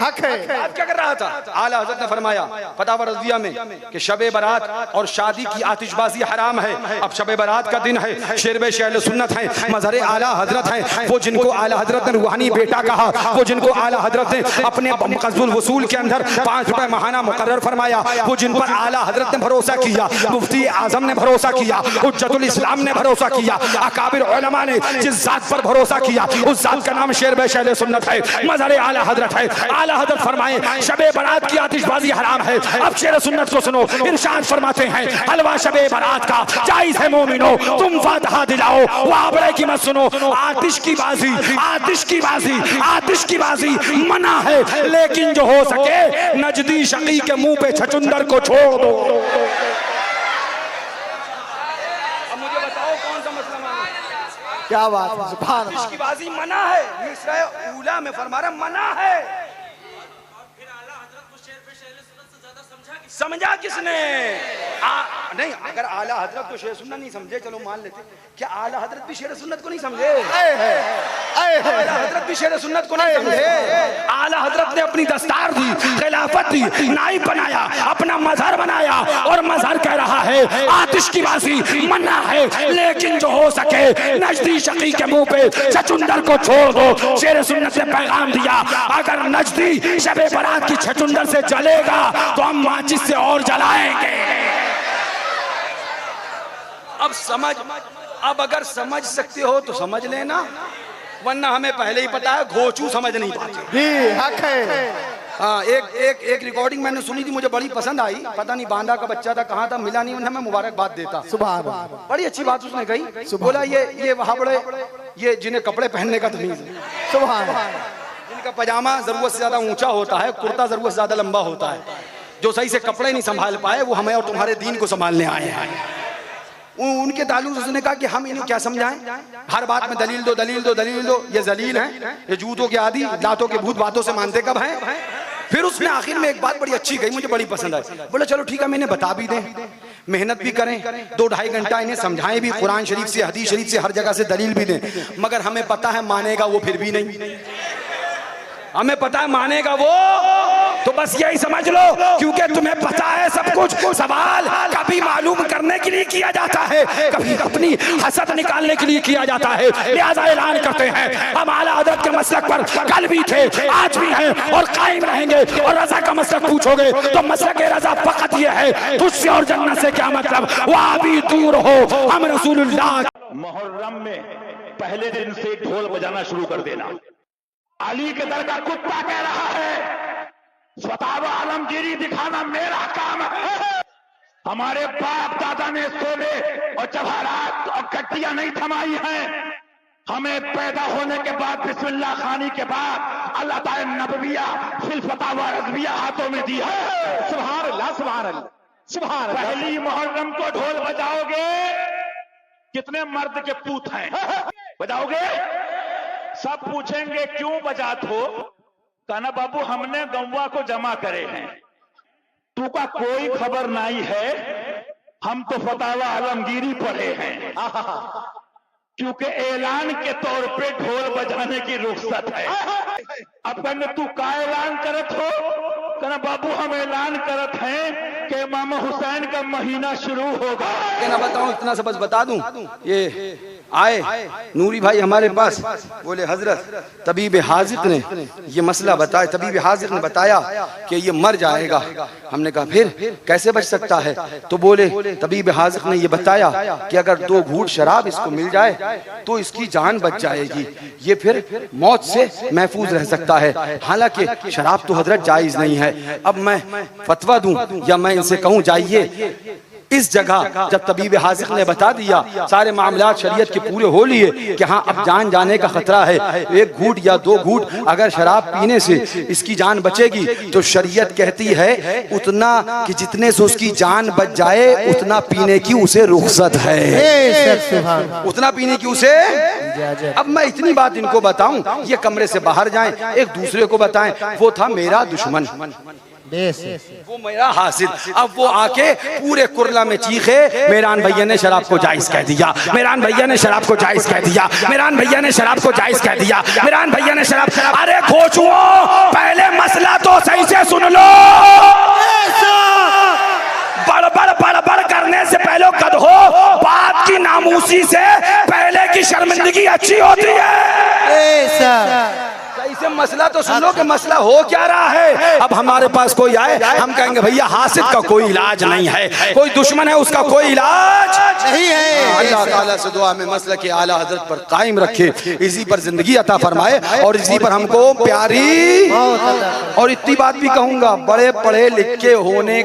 हक है। आप क्या कर रहा था? आला हजरत ने फरमाया फतावा रज़विया में कि शबे बारात और शादी की आतिशबाजी हराम है। अब शबे बारात का दिन है, शेरबे अहले सुन्नत है, मजहर आला हजरत है, वो जिनको आला हजरत ने रूहानी बेटा कहा, वो जिनको आला हजरत ने अपने क़स्दुल वसूल के अंदर 5 रुपए महाना मुकर्रर फरमाया, वो जिन पर आला हजरत ने भरोसा किया, मुफ्ती आजम ने भरोसा किया, हुज्जतुल इस्लाम ने भरोसा किया, अकाबिर उलमा ने जिस जात पर भरोसा किया उस जात का नाम शेरबे अहले सुन्नत है, मजहर आला हजरत है। आला हजरत फरमाए शबे बारात की आतिशबाजी हराम है। अब शेर सुन्नत को सुनो, इरशाद फरमाते हैं हलवा शबे बारात का जायज है मोमिनो, तुम फातिहा दिलाओ वाबरे की मत सुनो। आतिश की बाजी, आतिश की बाजी, आतिश की बाजी मना है, लेकिन जो हो सके नजदी शकी के मुंह पे छचुंदर को छोड़ दो। अब मुझे बताओ कौन सा मसला माना? क्या बात है, सुभान अल्लाह। आतिश की बाजी मना है, मिसरा ऊला में फरमा रहा मना है। समझा किसने? नहीं, अगर आला हजरत को शेर सुन्नत नहीं समझे, चलो मान लेते, क्या आला हजरत भी शेर सुन्नत को नहीं समझे? आला हजरत भी शेर सुन्नत को नहीं समझे। आला हजरत ने अपनी दस्तार दी, खिलाफत दी, नाइब बनाया, अपना मजहर बनाया, और मजहर कह रहा है आतिश की बाजी मना है, लेकिन जो हो सके नजदी शकी के मुंह पे छचुंदर को छोड़ दो। शेर सुन्नत ने पैगाम दिया अगर नजदी शबे बारात की छचुंदर से जलेगा तो हम माचिस से और जलाएंगे। अब समझ, अब अगर समझ सकते हो तो समझ लेना, वरना हमें पहले ही पता है घोचू समझ नहीं पाते। जी हक है। हाँ, एक रिकॉर्डिंग मैंने सुनी थी, मुझे बड़ी पसंद आई। पता नहीं बांदा का बच्चा था, कहाँ था, मिला नहीं, उन्हें मैं मुबारकबाद देता। सुभान अल्लाह, बड़ी अच्छी बात उसने कही। बोला ये वहाँ बड़े ये जिन्हें कपड़े पहनने का तमीज है, सुभान अल्लाह, जिनका पजामा जरूरत से ज्यादा ऊंचा होता है, कुर्ता जरूरत से ज्यादा लंबा होता है, जो सही से कपड़े नहीं संभाल पाए, वो हमें और तुम्हारे दीन को संभालने आए हैं। उनके ताल्लुक से उसने कहा कि हम इन्हें क्या समझाएं, हर बात में दलील दो दलील दो दलील दो, ये जलील हैं, ये जूतों के आदि, दांतों के भूत, बातों से मानते कब हैं। फिर उसने आखिर में एक बात बड़ी अच्छी कही, मुझे बड़ी पसंद आई। बोले चलो ठीक है, मैंने बता भी दें, मेहनत भी करें, 2-2.5 घंटा इन्हें समझाएं भी, कुरान शरीफ से, हदीस शरीफ से, हर जगह से दलील भी दें, मगर हमें पता है मानेगा वो फिर भी नहीं। हमें पता है मानेगा वो, तो बस यही समझ लो, क्योंकि तुम्हें पता है सब कुछ। सवाल कभी मालूम करने के लिए किया जाता है, कभी अपनी हसद निकालने के लिए किया जाता है। लिहाजा ऐलान करते हैं हम आला हजरत के मसलक पर कल भी थे, आज भी हैं और कायम रहेंगे। और रजा का मसलक पूछोगे तो मसलक रजा फकत ये है, तुझसे और जन्नत से क्या मतलब, वह भी दूर हो, हम रसूलुल्लाह। मुहर्रम में पहले दिन से ढोल बजाना शुरू कर देना। अली के दर का कुत्ता कह रहा है फतावा आलमगीरी दिखाना मेरा काम है। हमारे बाप दादा ने सोने और जवाहरात और कट्टियां नहीं थमाई हैं। हमें पैदा होने के बाद बिस्मिल्लाह खानी के बाद अल्लाह ताला नबविया फिल फतावा रज़विया हाथों में दी है। सुभान अल्लाह, सुभान अल्लाह, सुभान अल्लाह। पहली मुहर्रम को ढोल बजाओगे, कितने मर्द के पूत हैं बजाओगे? सब पूछेंगे क्यों बजात हो? कहना बाबू हमने गौवा को जमा करे हैं, तू का कोई खबर नहीं है, हम तो फतावा आलमगीरी पढ़े हैं। क्योंकि ऐलान के तौर पे ढोल बजाने की रुख्सत है। अब कहने तू का ऐलान करत हो? कहना बाबू हम ऐलान करत हैं कि इमाम हुसैन का महीना शुरू होगा। क्या ना बताऊं, इतना सा बस बता दूं, ये आए नूरी भाई हमारे पास, बोले हजरत तबीब हाजिक ने ये मसला बताया, तबीब हाजिक ने बताया कि ये मर जाएगा। हमने कहा फिर कैसे बच सकता है? तो बोले तबीब हाजिक ने ये बताया कि अगर 2 घूंट शराब इसको मिल जाए तो इसकी जान बच जाएगी, ये फिर मौत से महफूज रह सकता है। हालांकि शराब तो हजरत जायज नहीं है। अब मैं फतवा दूं या मैं इनसे कहूं जाइए इस जगह, जब तबीब हाजिक ने बता दिया, सारे मामलात शरीयत के पूरे हो लिए कि हाँ अब जान जाने का खतरा है, 1 घूंट या 2 घूंट अगर शराब पीने से इसकी जान बचेगी तो शरीयत कहती है उतना कि जितने से उसकी जान बच जाए उतना पीने की उसे रुख्सत है, उतना पीने की उसे। अब मैं इतनी बात इनको बताऊं, ये कमरे से बाहर जाएं, एक दूसरे को बताएं, वो था मेरा दुश्मन, वो मेरा हासिद। अब वो आके पूरे कुरला में चीखे, मेरान भैया ने शराब को जायज कह दिया, मेरान भैया ने शराब को जायज कह दिया, मेरान भैया ने शराब को जायज कह दिया, मेरान भैया ने शराब। अरे खोचुओ, पहले मसला को सही से सुन लो, बड़ करने से पहले कद हो, बाप की नामूसी से पहले की शर्मिंदगी अच्छी होती है। सही से मसला तो सुन लो कि मसला हो क्या रहा है। अब हमारे पास कोई आए, हम कहेंगे भैया हासिद का कोई इलाज नहीं है, कोई दुश्मन है उसका कोई इलाज नहीं है। अल्लाह ताला से दुआ में मसला के आला हजरत पर कायम रखे, इसी पर जिंदगी अता फरमाए और इसी पर हमको प्यारी। और इतनी बात भी कहूंगा, बड़े पढ़े लिखे होने